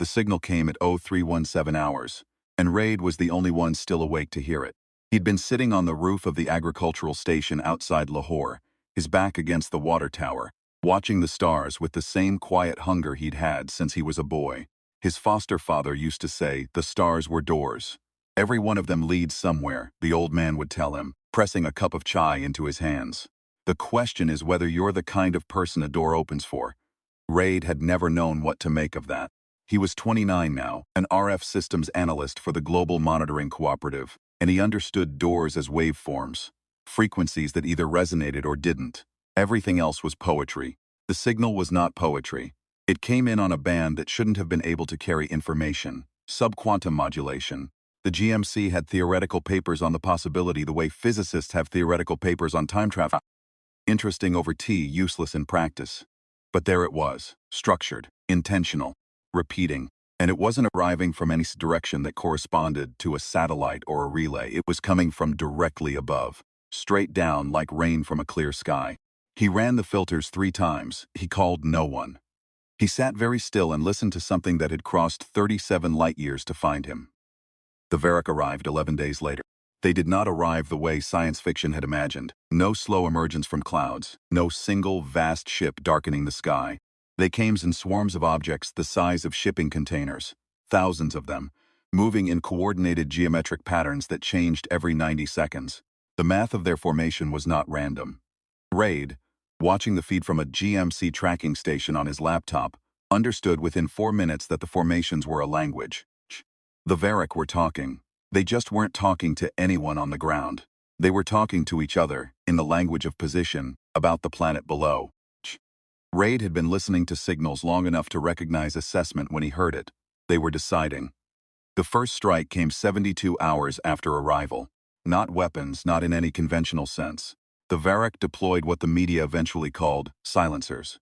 The signal came at 0317 hours, and Raid was the only one still awake to hear it. He'd been sitting on the roof of the agricultural station outside Lahore, his back against the water tower, watching the stars with the same quiet hunger he'd had since he was a boy. His foster father used to say the stars were doors. Every one of them leads somewhere, the old man would tell him, pressing a cup of chai into his hands. The question is whether you're the kind of person a door opens for. Raid had never known what to make of that. He was 29 now, an RF systems analyst for the Global Monitoring Cooperative, and he understood doors as waveforms, frequencies that either resonated or didn't. Everything else was poetry. The signal was not poetry. It came in on a band that shouldn't have been able to carry information, subquantum modulation. The GMC had theoretical papers on the possibility the way physicists have theoretical papers on time travel. Interesting over tea, useless in practice. But there it was, structured, intentional, repeating. And it wasn't arriving from any direction that corresponded to a satellite or a relay. It was coming from directly above, straight down like rain from a clear sky. He ran the filters 3 times. He called no one. He sat very still and listened to something that had crossed 37 light years to find him. The Varrock arrived 11 days later. They did not arrive the way science fiction had imagined. No slow emergence from clouds. No single vast ship darkening the sky. They came in swarms of objects the size of shipping containers, thousands of them, moving in coordinated geometric patterns that changed every 90 seconds. The math of their formation was not random. Raid, watching the feed from a GMC tracking station on his laptop, understood within 4 minutes that the formations were a language. The Varrock were talking. They just weren't talking to anyone on the ground. They were talking to each other, in the language of position, about the planet below. Raid had been listening to signals long enough to recognize assessment when he heard it. They were deciding. The first strike came 72 hours after arrival. Not weapons, not in any conventional sense. The Varrock deployed what the media eventually called silencers.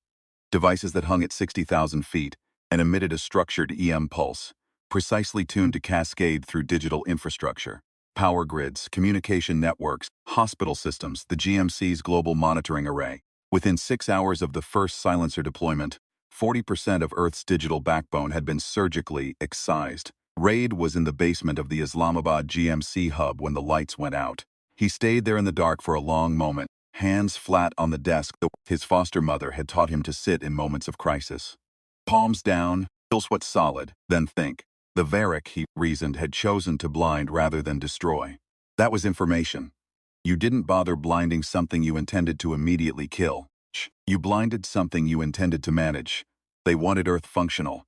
Devices that hung at 60,000 feet and emitted a structured EM pulse, precisely tuned to cascade through digital infrastructure. Power grids, communication networks, hospital systems, the GMC's global monitoring array. Within 6 hours of the first silencer deployment, 40% of Earth's digital backbone had been surgically excised. Raid was in the basement of the Islamabad GMC hub when the lights went out. He stayed there in the dark for a long moment, hands flat on the desk that his foster mother had taught him to sit in moments of crisis. Palms down, feel what's solid, then think. The Varrock, he reasoned, had chosen to blind rather than destroy. That was information. You didn't bother blinding something you intended to immediately kill. You blinded something you intended to manage. They wanted Earth functional.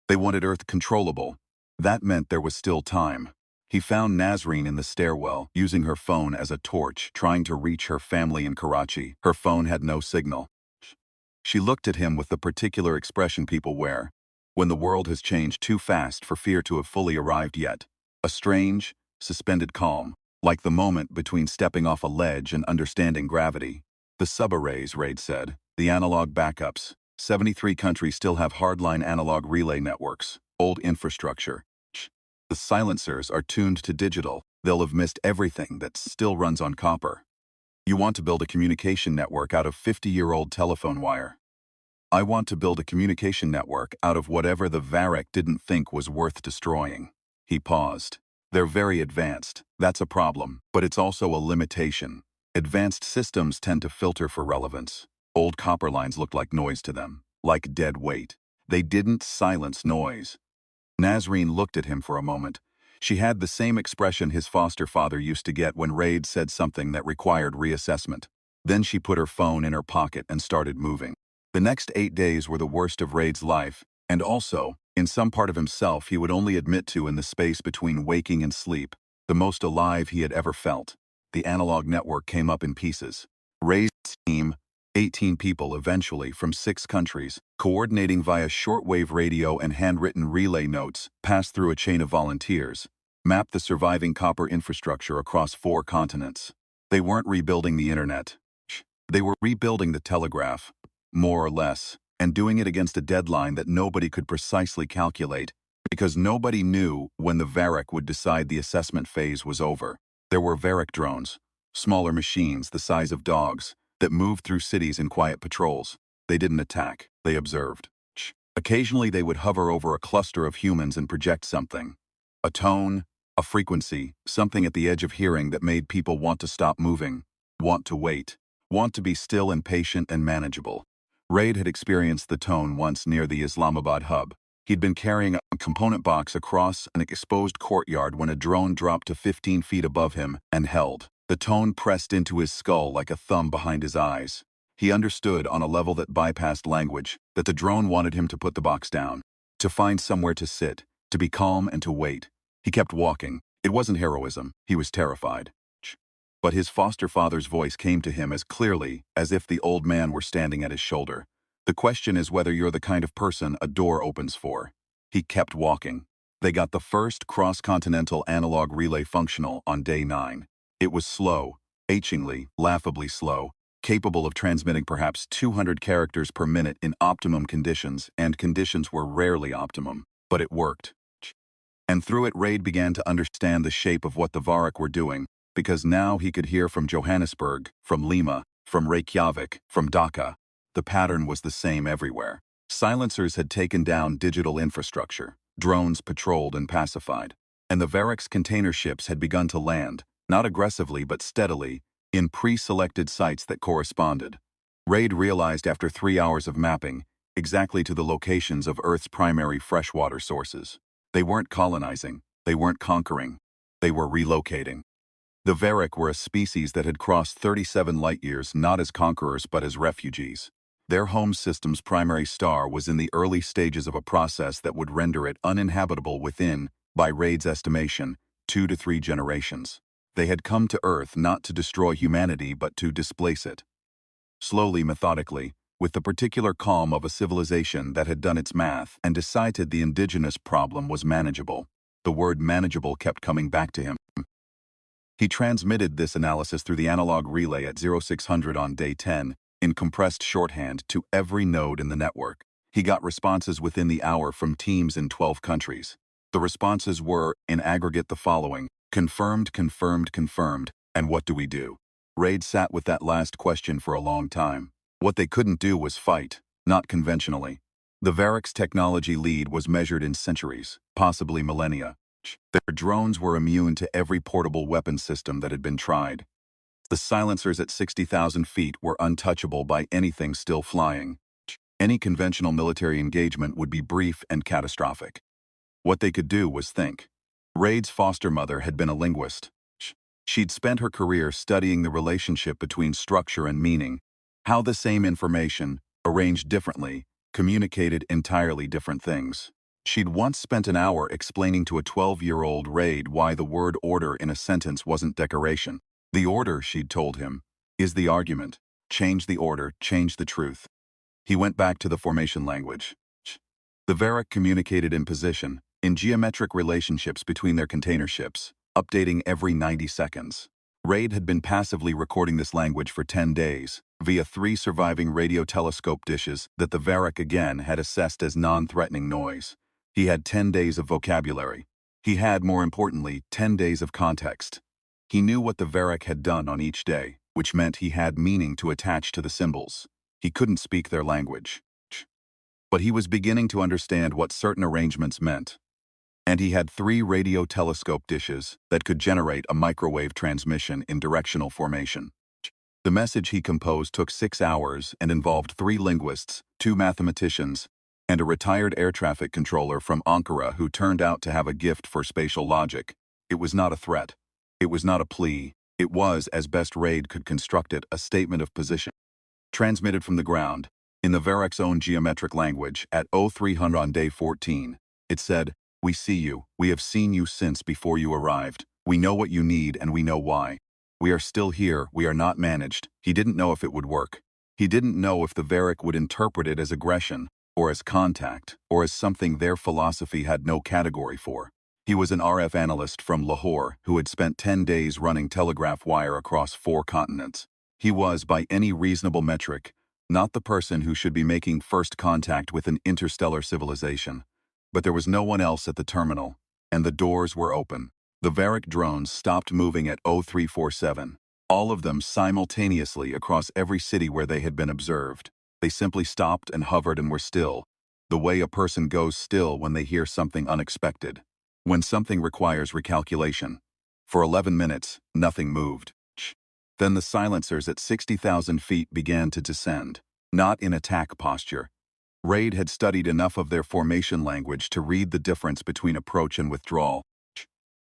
They wanted Earth controllable. That meant there was still time. He found Nasreen in the stairwell, using her phone as a torch, trying to reach her family in Karachi. Her phone had no signal. She looked at him with the particular expression people wear, when the world has changed too fast for fear to have fully arrived yet. A strange, suspended calm, like the moment between stepping off a ledge and understanding gravity. The subarrays, Raid said, the analog backups. 73 countries still have hardline analog relay networks, old infrastructure. The silencers are tuned to digital. They'll have missed everything that still runs on copper. You want to build a communication network out of 50-year-old telephone wire. I want to build a communication network out of whatever the Varrock didn't think was worth destroying. He paused. They're very advanced. That's a problem, but it's also a limitation. Advanced systems tend to filter for relevance. Old copper lines looked like noise to them, like dead weight. They didn't silence noise. Nasreen looked at him for a moment. She had the same expression his foster father used to get when Raid said something that required reassessment. Then she put her phone in her pocket and started moving. The next 8 days were the worst of Raid's life, and also, in some part of himself he would only admit to in the space between waking and sleep, the most alive he had ever felt. The analog network came up in pieces. Raid's team, 18 people eventually from 6 countries, coordinating via shortwave radio and handwritten relay notes, passed through a chain of volunteers, mapped the surviving copper infrastructure across 4 continents. They weren't rebuilding the internet. They were rebuilding the telegraph, more or less, and doing it against a deadline that nobody could precisely calculate, because nobody knew when the Varrock would decide the assessment phase was over. There were Varrock drones, smaller machines the size of dogs, that moved through cities in quiet patrols. They didn't attack, they observed. Occasionally they would hover over a cluster of humans and project something. A tone, a frequency, something at the edge of hearing that made people want to stop moving, want to wait, want to be still and patient and manageable. Raid had experienced the tone once near the Islamabad hub. He'd been carrying a component box across an exposed courtyard when a drone dropped to 15 feet above him and held. The tone pressed into his skull like a thumb behind his eyes. He understood on a level that bypassed language that the drone wanted him to put the box down, to find somewhere to sit, to be calm and to wait. He kept walking. It wasn't heroism. He was terrified. But his foster father's voice came to him as clearly as if the old man were standing at his shoulder. The question is whether you're the kind of person a door opens for. He kept walking. They got the first cross-continental analog relay functional on day 9. It was slow, achingly, laughably slow, capable of transmitting perhaps 200 characters per minute in optimum conditions, and conditions were rarely optimum, but it worked. And through it Raid began to understand the shape of what the Varak were doing, because now he could hear from Johannesburg, from Lima, from Reykjavik, from Dhaka. The pattern was the same everywhere. Silencers had taken down digital infrastructure, drones patrolled and pacified, and the Varak's container ships had begun to land, not aggressively but steadily, in pre-selected sites that corresponded. Raid realized after 3 hours of mapping, exactly to the locations of Earth's primary freshwater sources. They weren't colonizing, they weren't conquering, they were relocating. The Varak were a species that had crossed 37 light-years not as conquerors but as refugees. Their home system's primary star was in the early stages of a process that would render it uninhabitable within, by Raid's estimation, 2 to 3 generations. They had come to Earth not to destroy humanity but to displace it. Slowly, methodically, with the particular calm of a civilization that had done its math and decided the indigenous problem was manageable. The word manageable kept coming back to him. He transmitted this analysis through the analog relay at 0600 on day 10, in compressed shorthand, to every node in the network. He got responses within the hour from teams in 12 countries. The responses were, in aggregate, the following: confirmed, confirmed, confirmed, and what do we do? Raid sat with that last question for a long time. What they couldn't do was fight, not conventionally. The Varak's technology lead was measured in centuries, possibly millennia. Their drones were immune to every portable weapon system that had been tried. The silencers at 60,000 feet were untouchable by anything still flying. Any conventional military engagement would be brief and catastrophic. What they could do was think. Raid's foster mother had been a linguist. She'd spent her career studying the relationship between structure and meaning, how the same information, arranged differently, communicated entirely different things. She'd once spent an hour explaining to a 12-year-old Raid why the word order in a sentence wasn't decoration. The order, she'd told him, is the argument. Change the order, change the truth. He went back to the formation language. The Varak communicated in position, in geometric relationships between their container ships, updating every 90 seconds. Raid had been passively recording this language for 10 days, via 3 surviving radio telescope dishes that the Varak again had assessed as non-threatening noise. He had 10 days of vocabulary. He had, more importantly, 10 days of context. He knew what the Varak had done on each day, which meant he had meaning to attach to the symbols. He couldn't speak their language. But he was beginning to understand what certain arrangements meant. And he had 3 radio telescope dishes that could generate a microwave transmission in directional formation. The message he composed took 6 hours and involved 3 linguists, 2 mathematicians, and a retired air traffic controller from Ankara who turned out to have a gift for spatial logic. It was not a threat. It was not a plea. It was, as best Raid could construct it, a statement of position. Transmitted from the ground, in the Varak's own geometric language, at 0300 on day 14, it said, "We see you. We have seen you since before you arrived. We know what you need and we know why. We are still here. We are not managed." He didn't know if it would work. He didn't know if the Varak would interpret it as aggression, or as contact, or as something their philosophy had no category for. He was an RF analyst from Lahore who had spent 10 days running telegraph wire across 4 continents. He was, by any reasonable metric, not the person who should be making first contact with an interstellar civilization. But there was no one else at the terminal, and the doors were open. The Varak drones stopped moving at 0347, all of them simultaneously across every city where they had been observed. They simply stopped and hovered and were still, The way a person goes still when they hear something unexpected. When something requires recalculation. For 11 minutes, nothing moved. Then the silencers at 60,000 feet began to descend. Not in attack posture. Raid had studied enough of their formation language to read the difference between approach and withdrawal.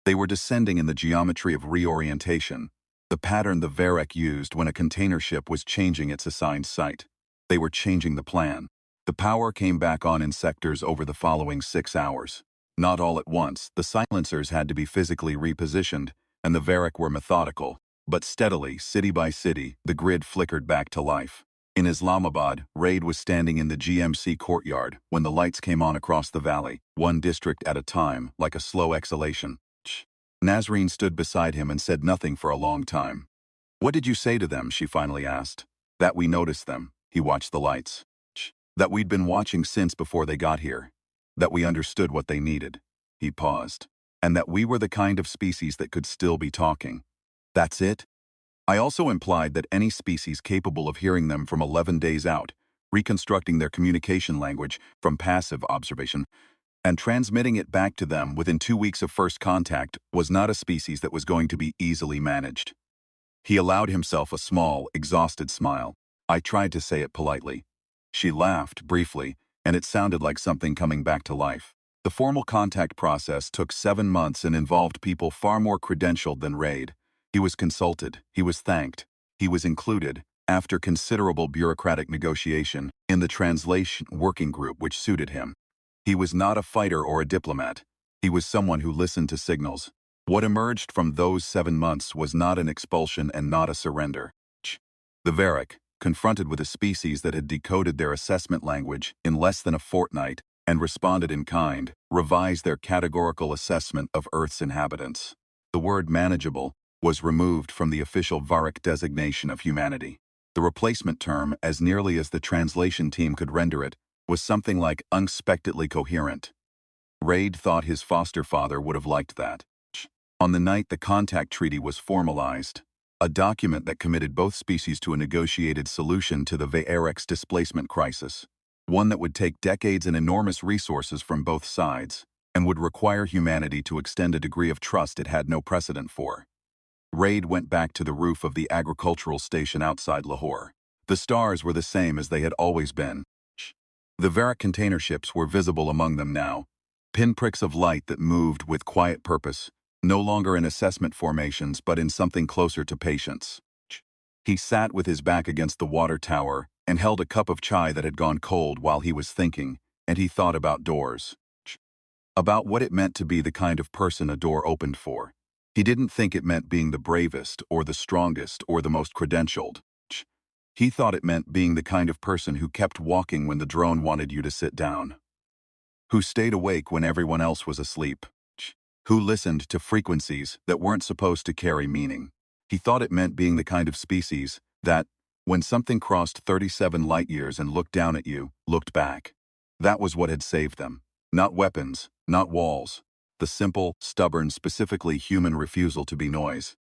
They were descending in the geometry of reorientation, the pattern the Varek used when a container ship was changing its assigned site. They were changing the plan. The power came back on in sectors over the following 6 hours. Not all at once, the silencers had to be physically repositioned, and the Varek were methodical. But steadily, city by city, the grid flickered back to life. In Islamabad, Raid was standing in the GMC courtyard when the lights came on across the valley, one district at a time, like a slow exhalation. Nazreen stood beside him and said nothing for a long time. "What did you say to them?" she finally asked. "That we noticed them." He watched the lights. "That we'd been watching since before they got here. That we understood what they needed." He paused. "And that we were the kind of species that could still be talking." "That's it?" "I also implied that any species capable of hearing them from 11 days out, reconstructing their communication language from passive observation, and transmitting it back to them within 2 weeks of first contact was not a species that was going to be easily managed." He allowed himself a small, exhausted smile. "I tried to say it politely." She laughed, briefly, and it sounded like something coming back to life. The formal contact process took 7 months and involved people far more credentialed than Raid. He was consulted, he was thanked, he was included, after considerable bureaucratic negotiation, in the translation working group which suited him. He was not a fighter or a diplomat. He was someone who listened to signals. What emerged from those 7 months was not an expulsion and not a surrender. The Varek, confronted with a species that had decoded their assessment language in less than a fortnight and responded in kind, revised their categorical assessment of Earth's inhabitants. The word manageable was removed from the official Varek designation of humanity. The replacement term, as nearly as the translation team could render it, was something like unexpectedly coherent. Raid thought his foster father would have liked that. On the night the contact treaty was formalized, a document that committed both species to a negotiated solution to the Varek's displacement crisis, one that would take decades and enormous resources from both sides, and would require humanity to extend a degree of trust it had no precedent for. Raid went back to the roof of the agricultural station outside Lahore. The stars were the same as they had always been. The Varek container ships were visible among them now, pinpricks of light that moved with quiet purpose, no longer in assessment formations but in something closer to patience. He sat with his back against the water tower and held a cup of chai that had gone cold while he was thinking, and he thought about doors. About what it meant to be the kind of person a door opened for. He didn't think it meant being the bravest or the strongest or the most credentialed. He thought it meant being the kind of person who kept walking when the drone wanted you to sit down. Who stayed awake when everyone else was asleep. Who listened to frequencies that weren't supposed to carry meaning. He thought it meant being the kind of species that, when something crossed 37 light-years and looked down at you, looked back. That was what had saved them. Not weapons, not walls. The simple, stubborn, specifically human refusal to be noise.